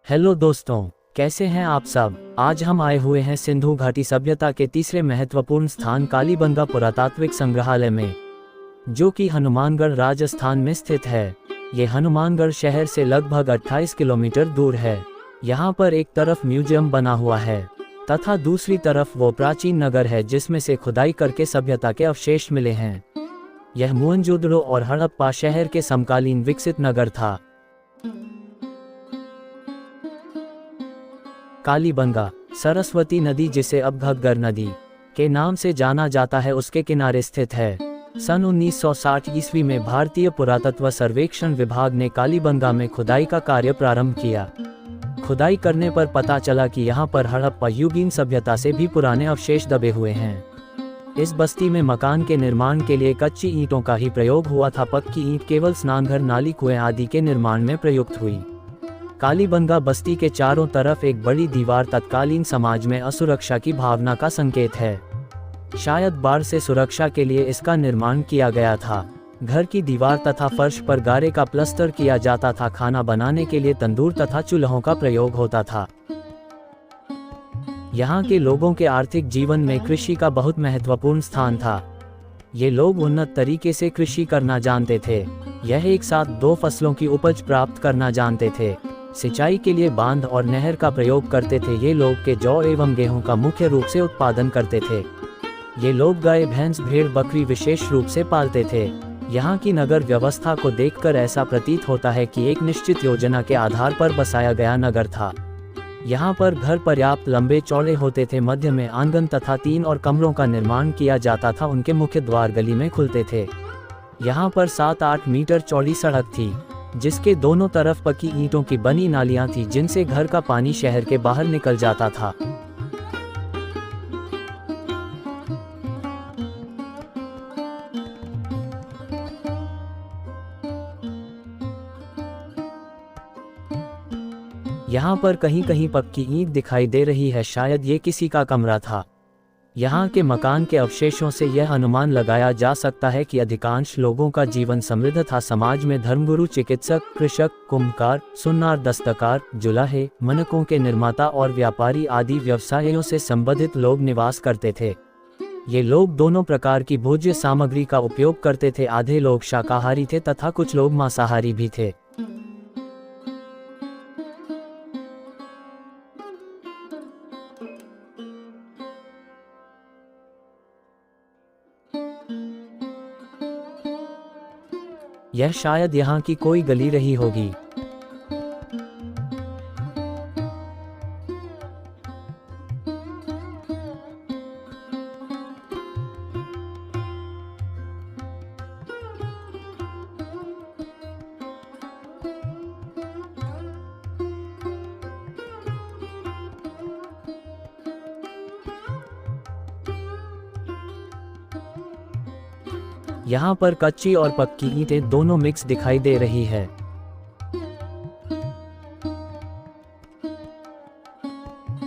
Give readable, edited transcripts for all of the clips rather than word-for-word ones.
Hello दोस्तों, कैसे हैं आप सब। आज हम आए हुए हैं सिंधु घाटी सभ्यता के तीसरे महत्वपूर्ण स्थान कालीबंगा पुरातात्विक संग्रहालय में, जो कि हनुमानगढ़ राजस्थान में स्थित है। ये हनुमानगढ़ शहर से लगभग 28 किलोमीटर दूर है। यहाँ पर एक तरफ म्यूजियम बना हुआ है तथा दूसरी तरफ वो प्राचीन नगर है जिसमें से खुदाई करके सभ्यता के अवशेष मिले हैं। यह मोहनजोदड़ो और हड़प्पा शहर के समकालीन विकसित नगर था। कालीबंगा सरस्वती नदी, जिसे अब घग्गर नदी के नाम से जाना जाता है, उसके किनारे स्थित है। सन 1960 ईस्वी में भारतीय पुरातत्व सर्वेक्षण विभाग ने कालीबंगा में खुदाई का कार्य प्रारंभ किया। खुदाई करने पर पता चला कि यहाँ पर हड़प्पा युगीन सभ्यता से भी पुराने अवशेष दबे हुए हैं। इस बस्ती में मकान के निर्माण के लिए कच्ची ईंटों का ही प्रयोग हुआ था। पक्की ईंट केवल स्नानघर, नाली, कुएं आदि के निर्माण में प्रयुक्त हुई। कालीबंगा बस्ती के चारों तरफ एक बड़ी दीवार तत्कालीन समाज में असुरक्षा की भावना का संकेत है। शायद बाढ़ से सुरक्षा के लिए इसका निर्माण किया गया था। घर की दीवार तथा फर्श पर गारे का प्लस्तर किया जाता था। खाना बनाने के लिए तंदूर तथा चूल्हों का प्रयोग होता था। यहाँ के लोगों के आर्थिक जीवन में कृषि का बहुत महत्वपूर्ण स्थान था। ये लोग उन्नत तरीके से कृषि करना जानते थे। यह एक साथ 2 फसलों की उपज प्राप्त करना जानते थे। सिंचाई के लिए बांध और नहर का प्रयोग करते थे। ये लोग के जौ एवं गेहूं का मुख्य रूप से उत्पादन करते थे। ये लोग गाय, भैंस, भेड़, बकरी विशेष रूप से पालते थे। यहाँ की नगर व्यवस्था को देखकर ऐसा प्रतीत होता है कि एक निश्चित योजना के आधार पर बसाया गया नगर था। यहाँ पर घर पर्याप्त लंबे चौड़े होते थे। मध्य में आंगन तथा 3 और कमरों का निर्माण किया जाता था। उनके मुख्य द्वार गली में खुलते थे। यहाँ पर 7-8 मीटर चौड़ी सड़क थी, जिसके दोनों तरफ पक्की ईंटों की बनी नालियां थीं, जिनसे घर का पानी शहर के बाहर निकल जाता था। यहाँ पर कहीं कहीं पक्की ईंट दिखाई दे रही है, शायद ये किसी का कमरा था। यहाँ के मकान के अवशेषों से यह अनुमान लगाया जा सकता है कि अधिकांश लोगों का जीवन समृद्ध था। समाज में धर्मगुरु, चिकित्सक, कृषक, कुम्भकार, सुनार, दस्तकार, जुलाहे, मनकों के निर्माता और व्यापारी आदि व्यवसायों से संबंधित लोग निवास करते थे। ये लोग दोनों प्रकार की भोज्य सामग्री का उपयोग करते थे। आधे लोग शाकाहारी थे तथा कुछ लोग मांसाहारी भी थे। यह शायद यहाँ की कोई गली रही होगी। यहाँ पर कच्ची और पक्की ईंटें दोनों मिक्स दिखाई दे रही है।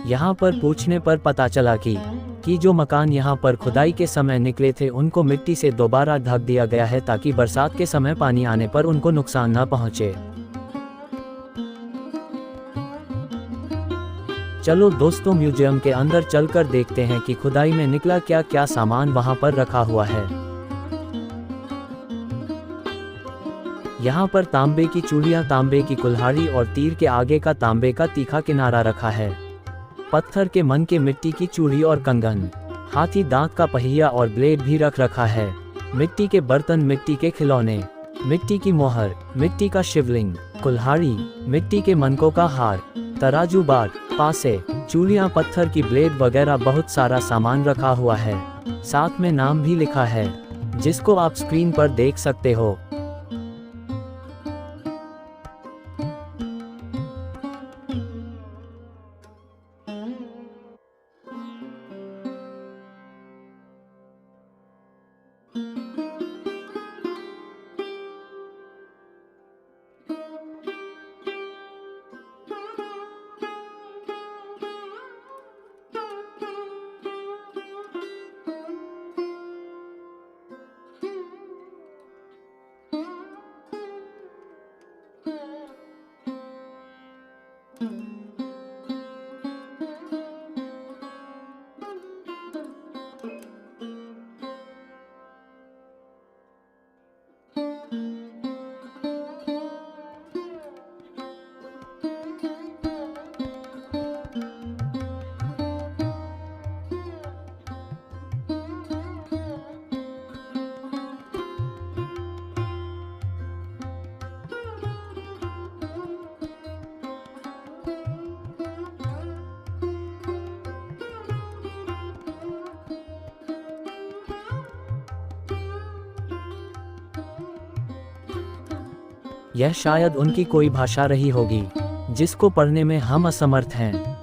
यहाँ पर पूछने पर पता चला कि जो मकान यहाँ पर खुदाई के समय निकले थे, उनको मिट्टी से दोबारा ढक दिया गया है ताकि बरसात के समय पानी आने पर उनको नुकसान न पहुँचे। चलो दोस्तों, म्यूजियम के अंदर चलकर देखते हैं कि खुदाई में निकला क्या क्या सामान वहाँ पर रखा हुआ है। यहाँ पर तांबे की चूड़ियाँ, तांबे की कुल्हाड़ी और तीर के आगे का तांबे का तीखा किनारा रखा है। पत्थर के मन के मिट्टी की चूड़ी और कंगन, हाथी दांत का पहिया और ब्लेड भी रखा है। मिट्टी के बर्तन, मिट्टी के खिलौने, मिट्टी की मोहर, मिट्टी का शिवलिंग, कुल्हाड़ी, मिट्टी के मनकों का हार, तराजू, बाट, पासे, चूड़ियाँ, पत्थर की ब्लेड वगैरह बहुत सारा सामान रखा हुआ है। साथ में नाम भी लिखा है, जिसको आप स्क्रीन पर देख सकते हो। यह शायद उनकी कोई भाषा रही होगी जिसको पढ़ने में हम असमर्थ हैं।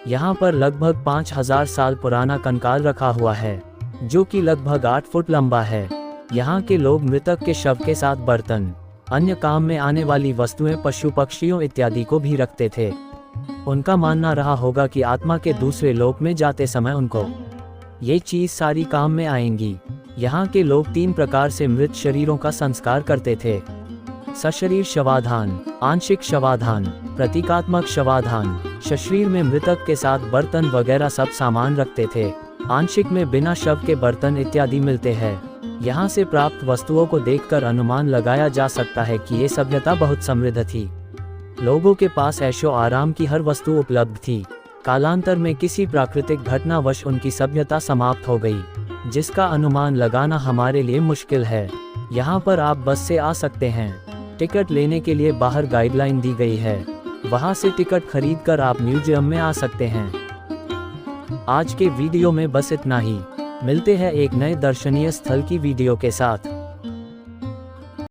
यहाँ पर लगभग 5000 साल पुराना कंकाल रखा हुआ है जो कि लगभग 8 फुट लंबा है। यहाँ के लोग मृतक के शव के साथ बर्तन, अन्य काम में आने वाली वस्तुएं, पशु पक्षियों इत्यादि को भी रखते थे। उनका मानना रहा होगा कि आत्मा के दूसरे लोक में जाते समय उनको ये चीज सारी काम में आएंगी। यहाँ के लोग 3 प्रकार से मृत शरीरों का संस्कार करते थे: सशरीर शवाधान, आंशिक शवाधान, प्रतीकात्मक शवाधान। सशरीर में मृतक के साथ बर्तन वगैरह सब सामान रखते थे। आंशिक में बिना शव के बर्तन इत्यादि मिलते हैं। यहाँ से प्राप्त वस्तुओं को देखकर अनुमान लगाया जा सकता है कि ये सभ्यता बहुत समृद्ध थी। लोगों के पास ऐशो आराम की हर वस्तु उपलब्ध थी। कालांतर में किसी प्राकृतिक घटनावश उनकी सभ्यता समाप्त हो गई, जिसका अनुमान लगाना हमारे लिए मुश्किल है। यहाँ पर आप बस से आ सकते हैं। टिकट लेने के लिए बाहर गाइडलाइन दी गई है, वहाँ से टिकट खरीदकर आप म्यूजियम में आ सकते हैं। आज के वीडियो में बस इतना ही। मिलते हैं एक नए दर्शनीय स्थल की वीडियो के साथ।